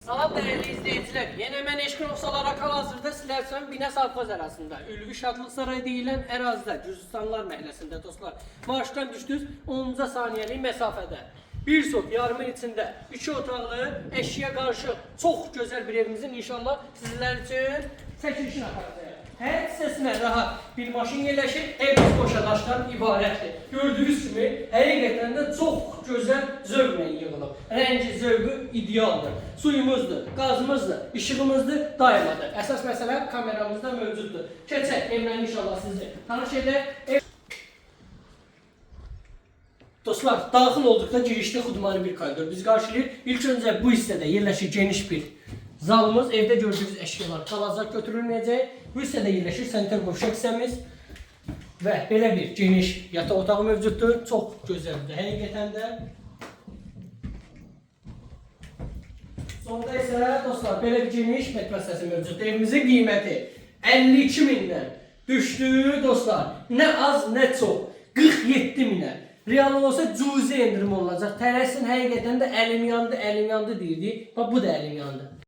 Salam değerli izleyiciler, yine mən Eşkin Ofsalar hal-hazırda sizlər üçün Binə Savxoz arasında Ülvi Şadlıq Sarayı deyilən ərazidə, Gürcüstanlar məhəlləsində dostlar. Marşdan düşdünüz 10 saniyəlik məsafədə. Bir sot yarımın içində 2 otaqlı, eşiyə qarşı çox gözəl bir evimizin inşallah sizlər üçün çəkilişini aparacağıq. Hər hissəsinə rahat bir maşın yerləşir, evimiz boşa daşdan ibarətdir. Gördüyünüz kimi, həqiqətən də çox gözəl zövqlə yığılıb. Rəngi, zövqü idealdır. Suyumuzdur, qazımızdır, işığımızdır, daimadır. Əsas məsələ kameramızda mövcuddur. Keçək, evlə inşallah sizi tanış edək. Dostlar, daxil olduqda girişdə xudmani bir koridor biz qarşılayır. İlk öncə bu hissədə yerləşir geniş bir zalımız. Evdə gördüyünüz əşyalar qalacaq götürülməyəcək. Bu hissədə yerləşir sanitar qovşaq hissəmiz və belə bir geniş yataq otağı mövcuddur. Çox gözəldir həqiqətən də. Sonda isə dostlar belə bir geniş mətbəx hissəsi mövcuddur. Evimizin qiyməti 52 mindən düşdü dostlar. Nə az, nə çox. 47 minə. Real olsa cüzi endirim olacaq. Tələsin həqiqətən də əlim yandı deyirdi. Bax bu da əlim yandı.